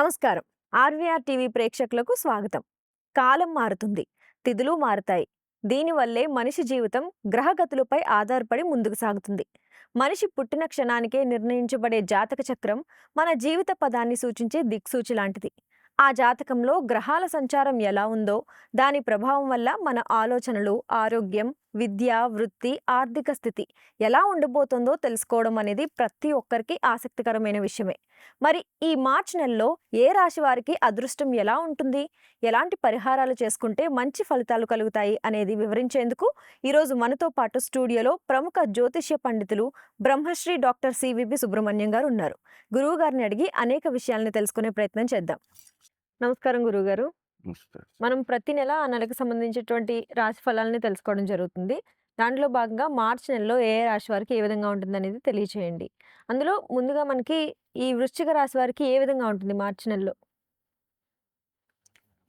నమస్కారం. RVR TV ప్రేక్షకులకు స్వాగతం. కాలం మారుతుంది, తిథులు మారుతాయి. దీనివల్లే మనిషి జీవితం గ్రహగతులపై ఆధారపడి ముందుకు సాగుతుంది. మనిషి పుట్టిన క్షణానికే నిర్ణయించబడే జాతక చక్రం మన జీవిత పదాన్ని సూచించే దిక్సూచి లాంటిది. ఆ జాతకంలో గ్రహాల సంచారం ఎలా ఉందో దాని ప్రభావం వల్ల మన ఆలోచనలు, ఆరోగ్యం, విద్య, వృత్తి, ఆర్థిక స్థితి ఎలా ఉండబోతుందో తెలుసుకోవడం అనేది ప్రతి ఒక్కరికి ఆసక్తికరమైన విషయమే. మరి ఈ మార్చి నెలలో ఏ రాశి వారికి అదృష్టం ఎలా ఉంటుంది, ఎలాంటి పరిహారాలు చేసుకుంటే మంచి ఫలితాలు కలుగుతాయి అనేది వివరించేందుకు ఈరోజు మనతో పాటు స్టూడియోలో ప్రముఖ జ్యోతిష్య పండితులు బ్రహ్మశ్రీ డాక్టర్ సివిబి సుబ్రహ్మణ్యం గారు ఉన్నారు. గురువు గారిని అడిగి అనేక విషయాలను తెలుసుకునే ప్రయత్నం చేద్దాం. నమస్కారం గురుగారు. మనం ప్రతి నెల ఆ నెలకు సంబంధించినటువంటి రాశి ఫలాలని తెలుసుకోవడం జరుగుతుంది. దాంట్లో భాగంగా మార్చి నెలలో ఏ రాశి వారికి ఏ విధంగా ఉంటుందనేది తెలియచేయండి. అందులో ముందుగా మనకి ఈ వృశ్చిక రాశి వారికి ఏ విధంగా ఉంటుంది మార్చి నెలలో?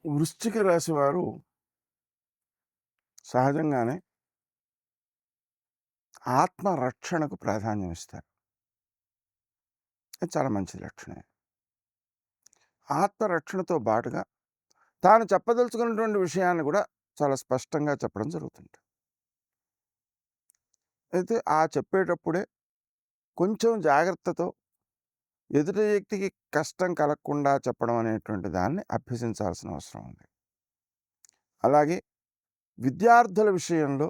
వృశ్చిక రాశి వారు సహజంగానే ఆత్మరక్షణకు ప్రాధాన్యం ఇస్తారు. అది చాలా మంచి లక్షణమే. ఆత్మరక్షణతో పాటుగా తాను చెప్పదలుచుకున్నటువంటి విషయాన్ని కూడా చాలా స్పష్టంగా చెప్పడం జరుగుతుంది. అయితే ఆ చెప్పేటప్పుడే కొంచెం జాగ్రత్తతో ఎదుటి వ్యక్తికి కష్టం కలగకుండా చెప్పడం అనేటువంటి దాన్ని అభ్యసించాల్సిన అవసరం ఉంది. అలాగే విద్యార్థుల విషయంలో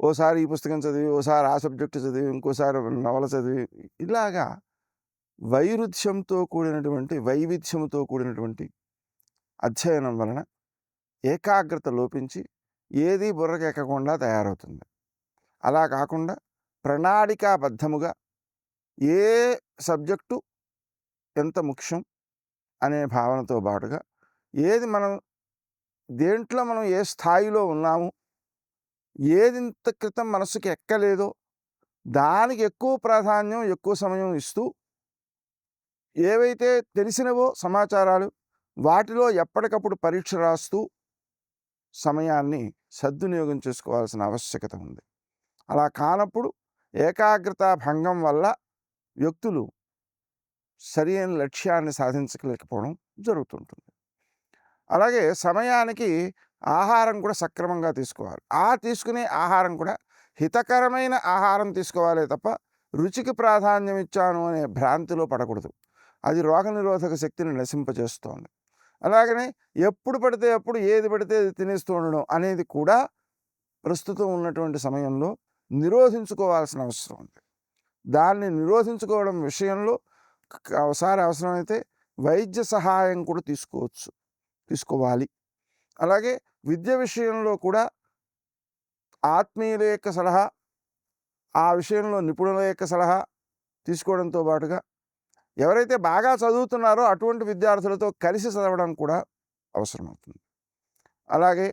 ఓసారి ఈ పుస్తకం చదివి, ఓసారి ఆ సబ్జెక్టు చదివి, ఇంకోసారి నవల చదివి, ఇలాగా వైవిధ్యంతో కూడినటువంటి అధ్యయనం వలన ఏకాగ్రత లోపించి ఏది బుర్రకి ఎక్కకుండా తయారవుతుంది. అలా కాకుండా ప్రణాళికాబద్ధముగా ఏ సబ్జెక్టు ఎంత ముఖ్యం అనే భావనతో పాటుగా దేంట్లో మనం ఏ స్థాయిలో ఉన్నాము, ఏది ఇంత క్రితం మనసుకి ఎక్కలేదో దానికి ఎక్కువ ప్రాధాన్యం, ఎక్కువ సమయం ఇస్తూ ఏవైతే తెలిసినవో సమాచారాలు వాటిలో ఎప్పటికప్పుడు పరీక్ష రాస్తూ సమయాన్ని సద్వినియోగం చేసుకోవాల్సిన ఆవశ్యకత ఉంది. అలా కానప్పుడు ఏకాగ్రత భంగం వల్ల వ్యక్తులు సరైన లక్ష్యాన్ని సాధించలేకపోవడం జరుగుతుంటుంది. అలాగే సమయానికి ఆహారం కూడా సక్రమంగా తీసుకోవాలి. తీసుకునే ఆహారం కూడా హితకరమైన ఆహారం తీసుకోవాలి తప్ప రుచికి ప్రాధాన్యం ఇచ్చాను అనే భ్రాంతిలో పడకూడదు. అది రోగనిరోధక శక్తిని నశింపజేస్తోంది. అలాగనే ఎప్పుడు పడితే అప్పుడు ఏది పడితే అది తినేస్తూ ఉండడం అనేది కూడా ప్రస్తుతం ఉన్నటువంటి సమయంలో నిరోధించుకోవాల్సిన అవసరం ఉంది. దాన్ని నిరోధించుకోవడం విషయంలో ఒకసారి అవసరమైతే వైద్య సహాయం కూడా తీసుకోవాలి. అలాగే విద్య విషయంలో కూడా ఆత్మీయుల యొక్క సలహా, ఆ విషయంలో నిపుణుల యొక్క సలహా తీసుకోవడంతో పాటుగా ఎవరైతే బాగా చదువుతున్నారో అటువంటి విద్యార్థులతో కలిసి చదవడం కూడా అవసరమవుతుంది. అలాగే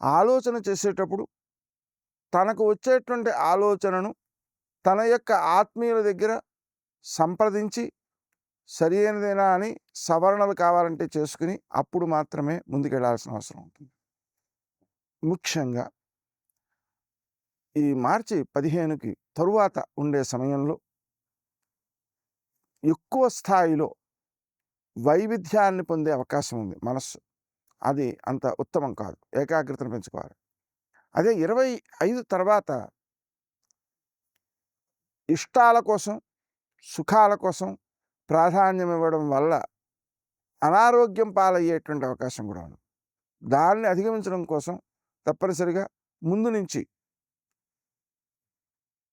ఆలోచన చేసేటప్పుడు తనకు వచ్చేటువంటి ఆలోచనను తన యొక్క ఆత్మీయుల దగ్గర సంప్రదించి సరి అయినదేనా అని సవరణలు కావాలంటే చేసుకుని అప్పుడు మాత్రమే ముందుకెళ్లాల్సిన అవసరం ఉంటుంది. ముఖ్యంగా ఈ మార్చి 15కి తరువాత ఉండే సమయంలో ఎక్కువ స్థాయిలో వైవిధ్యాన్ని పొందే అవకాశం ఉంది మనస్సు. అది అంత ఉత్తమం కాదు. ఏకాగ్రతను పెంచుకోవాలి. అదే 25 తర్వాత ఇష్టాల కోసం, సుఖాల కోసం ప్రాధాన్యం ఇవ్వడం వల్ల అనారోగ్యం పాలయ్యేటువంటి అవకాశం కూడా ఉంది. దాన్ని అధిగమించడం కోసం తప్పనిసరిగా ముందు నుంచి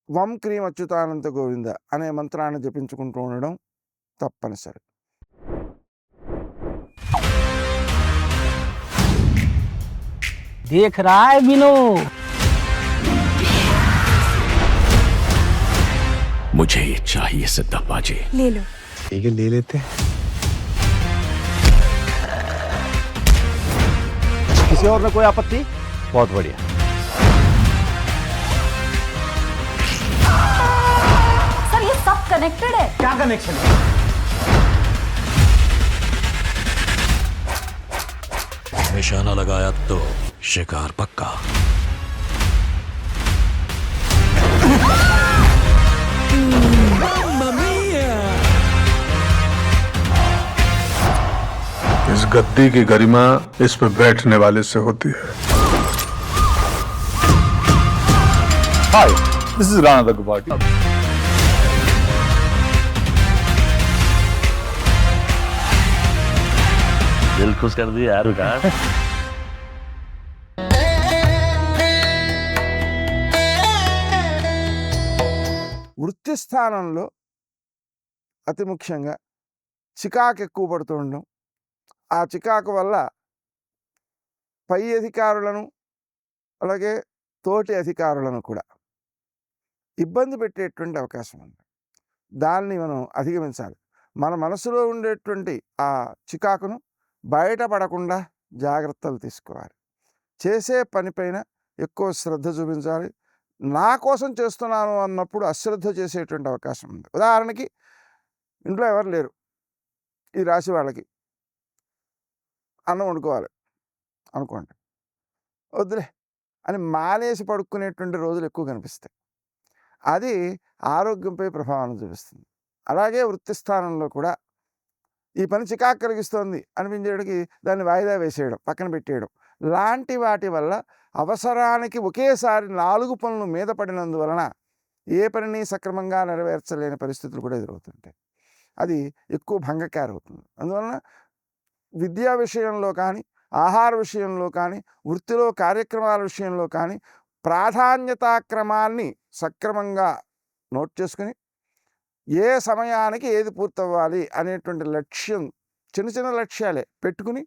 వం క్రీం అచ్యుతానంత గోవింద అనే మంత్రాన్ని జపించుకుంటూ ఉండడం తప్పనిసరి. देख रहा है बिनो, मुझे ये चाहिए सिद्धप्पा जी। ले लो. ठीक है, ले लेते हैं. किसी और में कोई आपत्ति? बहुत बढ़िया. सर ये सब कनेक्टेड है. क्या कनेक्शन है? निशाना लगाया तो शिकार पक्का। गद्दी की गरिमा इस पे बैठने वाले से होती है। Hi, this is Rana Daggubati. दिल खुश कर दिया यार विकास। వృత్తి స్థానంలో అతి ముఖ్యంగా చికాకు ఎక్కువ పడుతూ ఉండడం, ఆ చికాకు వల్ల పై అధికారులను అలాగే తోటి అధికారులను కూడా ఇబ్బంది పెట్టేటువంటి అవకాశం ఉంది. దాన్ని మనం అధిగమించాలి. మన మనసులో ఉండేటువంటి ఆ చికాకును బయటపడకుండా జాగ్రత్తలు తీసుకోవాలి. చేసే పనిపైన ఎక్కువ శ్రద్ధ చూపించాలి. నా కోసం చేస్తున్నాను అన్నప్పుడు అశ్రద్ధ చేసేటువంటి అవకాశం ఉంది. ఉదాహరణకి ఇంట్లో ఎవరు లేరు, ఈ రాశి వాళ్ళకి అన్నం వండుకోవాలి అనుకోండి, వద్దులే అని మానేసి పడుకునేటువంటి రోజులు ఎక్కువ కనిపిస్తాయి. అది ఆరోగ్యంపై ప్రభావం చూపిస్తుంది. అలాగే వృత్తి స్థానంలో కూడా ఈ పని చికాకు కలిగిస్తోంది అనిపించేటికి దాన్ని వాయిదా వేసేయడం, పక్కన పెట్టేయడం లాంటి వాటి వల్ల అవసరానికి ఒకేసారి 4 పనులు మీద పడినందువలన ఏ పనిని సక్రమంగా నెరవేర్చలేని పరిస్థితులు కూడా ఎదురవుతుంటాయి. అది ఎక్కువ భంగకారి అవుతుంది. అందువలన విద్యా విషయంలో కానీ, ఆహార విషయంలో కానీ, వృత్తిలో కార్యక్రమాల విషయంలో కానీ ప్రాధాన్యతాక్రమాన్ని సక్రమంగా నోట్ చేసుకుని ఏ సమయానికి ఏది పూర్తవ్వాలి అనేటువంటి లక్ష్యం, చిన్న చిన్న లక్ష్యాలే పెట్టుకుని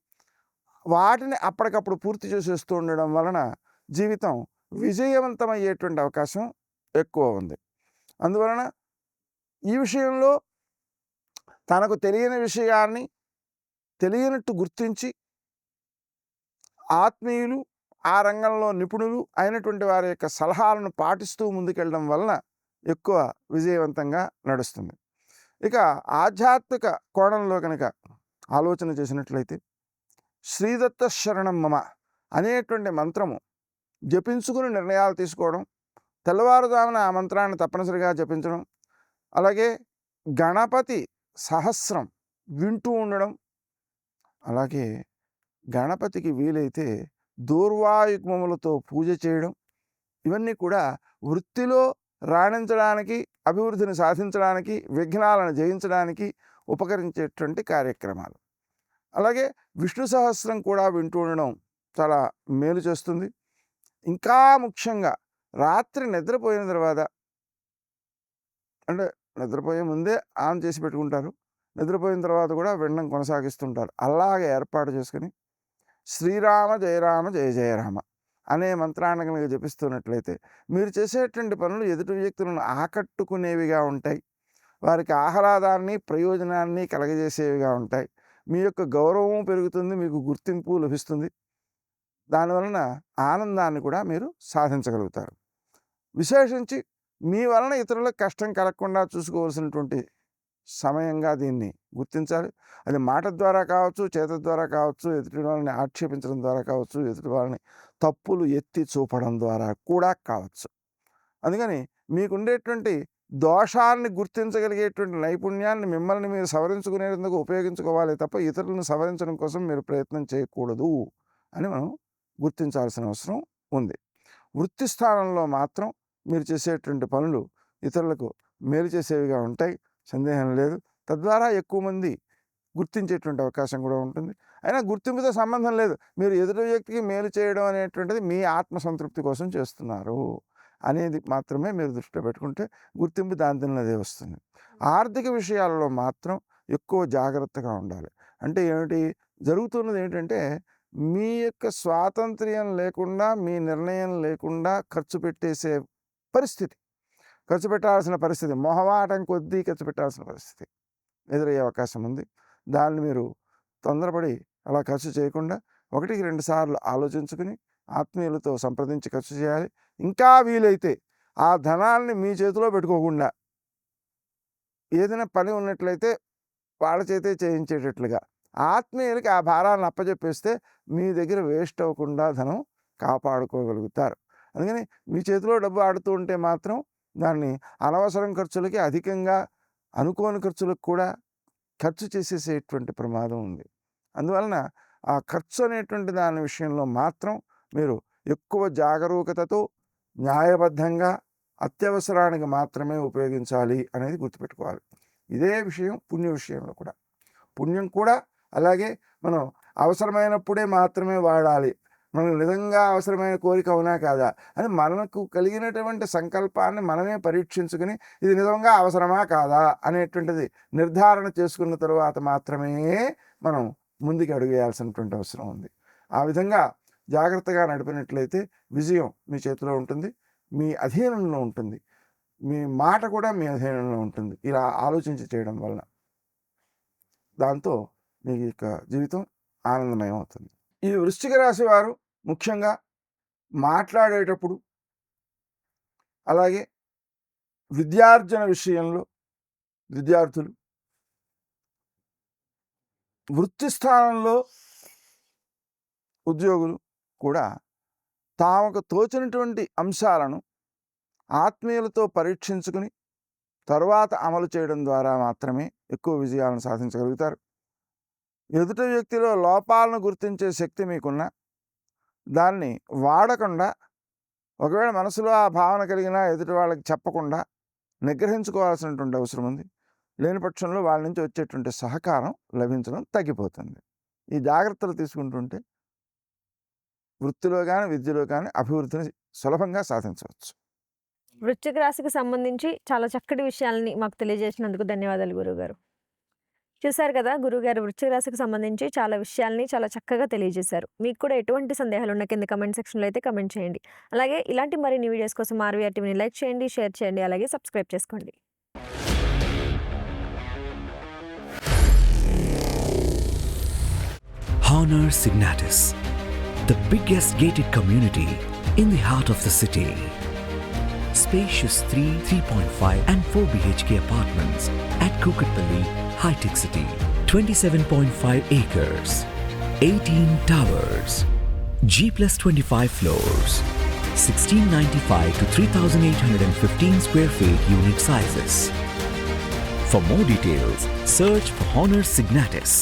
వాటిని అప్పటికప్పుడు పూర్తి చేసేస్తూ ఉండడం వలన జీవితం విజయవంతమయ్యేటువంటి అవకాశం ఎక్కువ ఉంది. అందువలన ఈ విషయంలో తనకు తెలియని విషయాన్ని తెలియనట్టు గుర్తించి ఆత్మీయులు, ఆ రంగంలో నిపుణులు అయినటువంటి వారి యొక్క సలహాలను పాటిస్తూ ముందుకెళ్ళడం వలన ఎక్కువ విజయవంతంగా నడుస్తుంది. ఇక ఆధ్యాత్మిక కోణంలో కనుక ఆలోచన చేసినట్లయితే శ్రీదత్త శరణం మమ అనేటువంటి మంత్రము జపించుకుని నిర్ణయాలు తీసుకోవడం, తెల్లవారుజామున ఆ మంత్రాన్ని తప్పనిసరిగా జపించడం, అలాగే గణపతి సహస్రం వింటూ ఉండడం, అలాగే గణపతికి వీలైతే దూర్వాయుగ్మములతో పూజ చేయడం, ఇవన్నీ కూడా వృత్తిలో రాణించడానికి, అభివృద్ధిని సాధించడానికి, విఘ్నాలను జయించడానికి ఉపకరించేటువంటి కార్యక్రమాలు. అలాగే విష్ణు సహస్రం కూడా వింటూ ఉండడం చాలా మేలు చేస్తుంది. ఇంకా ముఖ్యంగా రాత్రి నిద్రపోయిన తర్వాత, అంటే నిద్రపోయే ముందే ఆన్ చేసి పెట్టుకుంటారు, నిద్రపోయిన తర్వాత కూడా వినడం కొనసాగిస్తుంటారు. అలాగే ఏర్పాటు చేసుకుని శ్రీరామ జయరామ జయ జయరామ అనే మంత్రాన్ని కనుక జపిస్తున్నట్లయితే మీరు చేసేటువంటి పనులు ఎదుటి వ్యక్తులను ఆకట్టుకునేవిగా ఉంటాయి, వారికి ఆహ్లాదాన్ని, ప్రయోజనాన్ని కలగజేసేవిగా ఉంటాయి. మీ యొక్క గౌరవం పెరుగుతుంది, మీకు గుర్తింపు లభిస్తుంది. దానివలన ఆనందాన్ని కూడా మీరు సాధించగలుగుతారు. విశేషించి మీ వలన ఇతరులకు కష్టం కలగకుండా చూసుకోవాల్సినటువంటి సమయంగా దీన్ని గుర్తించాలి. అది మాట ద్వారా కావచ్చు, చేత ద్వారా కావచ్చు, ఎదుటి వాళ్ళని ఆక్షేపించడం ద్వారా కావచ్చు, ఎదుటి వాళ్ళని తప్పులు ఎత్తి చూపడం ద్వారా కూడా కావచ్చు. అందుకని మీకుండేటువంటి దోషాన్ని గుర్తించగలిగేటువంటి నైపుణ్యాన్ని మిమ్మల్ని మీరు సవరించుకునేందుకు ఉపయోగించుకోవాలి తప్ప ఇతరులను సవరించడం కోసం మీరు ప్రయత్నం చేయకూడదు అని మనం గుర్తించాల్సిన అవసరం ఉంది. వృత్తి స్థానంలో మాత్రం మీరు చేసేటువంటి పనులు ఇతరులకు మేలు చేసేవిగా ఉంటాయి, సందేహం లేదు. తద్వారా ఎక్కువ మంది గుర్తించేటువంటి అవకాశం కూడా ఉంటుంది. అయినా గుర్తింపుతో సంబంధం లేదు, మీరు ఎదుటి వ్యక్తికి మేలు చేయడం అనేటువంటిది మీ ఆత్మసంతృప్తి కోసం చేస్తున్నారు అనేది మాత్రమే మీరు దృష్టిలో పెట్టుకుంటే గుర్తింపు దానిలోనే వస్తుంది. ఆర్థిక విషయాల్లో మాత్రం ఎక్కువ జాగ్రత్తగా ఉండాలి. అంటే ఏమిటి జరుగుతున్నది ఏంటంటే, మీ యొక్క స్వాతంత్ర్యం లేకుండా, మీ నిర్ణయం లేకుండా ఖర్చు పెట్టేసే పరిస్థితి, ఖర్చు పెట్టాల్సిన పరిస్థితి, మొహమాటం కొద్దీ ఖర్చు పెట్టాల్సిన పరిస్థితి ఎదురయ్యే అవకాశం ఉంది. దాన్ని మీరు తొందరపడి అలా ఖర్చు చేయకుండా 1-2 సార్లు ఆలోచించుకుని ఆత్మీయులతో సంప్రదించి ఖర్చు చేయాలి. ఇంకా వీలైతే ఆ ధనాన్ని మీ చేతిలో పెట్టుకోకుండా ఏదైనా పని ఉన్నట్లయితే వాళ్ళ చేతే చేయించేటట్లుగా ఆత్మీయులకి ఆ భారాన్ని అప్పచెప్పేస్తే మీ దగ్గర వేస్ట్ అవ్వకుండా ధనం కాపాడుకోగలుగుతారు. అందుకని మీ చేతిలో డబ్బు ఆడుతూ ఉంటే మాత్రం దాన్ని అనవసరం ఖర్చులకి, అధికంగా అనుకోని ఖర్చులకు కూడా ఖర్చు చేసేసేటువంటి ప్రమాదం ఉంది. అందువలన ఆ ఖర్చు అనేటువంటి దాని విషయంలో మాత్రం మీరు ఎక్కువ జాగరూకతతో న్యాయబద్ధంగా అత్యవసరానికి మాత్రమే ఉపయోగించాలి అనేది గుర్తుపెట్టుకోవాలి. ఇదే విషయం పుణ్య విషయంలో కూడా. పుణ్యం కూడా అలాగే మనం అవసరమైనప్పుడే మాత్రమే వాడాలి. మనకు నిజంగా అవసరమైన కోరిక అవునా కాదా అని మనకు కలిగినటువంటి సంకల్పాన్ని మనమే పరీక్షించుకుని ఇది నిజంగా అవసరమా కాదా అనేటువంటిది నిర్ధారణ చేసుకున్న తరువాత మాత్రమే మనం ముందుకు అడుగు వేయాల్సినటువంటి అవసరం ఉంది. ఆ విధంగా జాగ్రత్తగా నడిపినట్లయితే విజయం మీ చేతిలో ఉంటుంది, మీ అధీనంలో ఉంటుంది, మీ మాట కూడా మీ అధీనంలో ఉంటుంది. ఇలా ఆలోచించి చేయడం వలన దాంతో మీ యొక్క జీవితం ఆనందమయం అవుతుంది. ఈ వృశ్చిక రాశి వారు ముఖ్యంగా మాట్లాడేటప్పుడు అలాగే విద్యార్జన విషయంలో విద్యార్థులు వృత్తి స్థానంలో ఉద్యోగులు కూడా తామకు తోచినటువంటి అంశాలను ఆత్మీయులతో పరీక్షించుకుని తరువాత అమలు చేయడం ద్వారా మాత్రమే ఎక్కువ విజయాలను సాధించగలుగుతారు. ఎదుటి వ్యక్తిలో లోపాలను గుర్తించే శక్తి మీకున్నా దాన్ని వాడకుండా, ఒకవేళ మనసులో ఆ భావన కలిగినా ఎదుటి వాళ్ళకి చెప్పకుండా నిగ్రహించుకోవాల్సినటువంటి అవసరం ఉంది. లేని పక్షంలో వాళ్ళ నుంచి వచ్చేటువంటి సహకారం లభించడం తగ్గిపోతుంది. ఈ జాగ్రత్తలు తీసుకుంటుంటే వృత్తిలో కానీ విద్యలో కానీ అభివృద్ధిని సులభంగా సాధించవచ్చు. వృశ్చిక రాశికి సంబంధించి చాలా చక్కటి విషయాలని మాకు తెలియజేసినందుకు ధన్యవాదాలు గురువుగారు. చూశారు కదా, గురువుగారు వృశ్చిక రాశికి సంబంధించి చాలా విషయాల్ని చాలా చక్కగా తెలియజేశారు. మీకు కూడా ఎటువంటి సందేహాలు ఉన్న కింద కమెంట్ సెక్షన్లో అయితే కమెంట్ చేయండి. అలాగే ఇలాంటి మరిన్ని వీడియోస్ కోసం ఆర్వీఆర్ టీవీని లైక్ చేయండి, షేర్ చేయండి, అలాగే సబ్స్క్రైబ్ చేసుకోండి. Honor Signatus, the biggest gated community in the heart of the city. Spacious 3, 3.5 and 4 BHK apartments at Kukatpalli, High-Tech City. 27.5 acres, 18 towers, G+25 floors, 1695 to 3815 square feet unit sizes. For more details, search for Honor Signatus.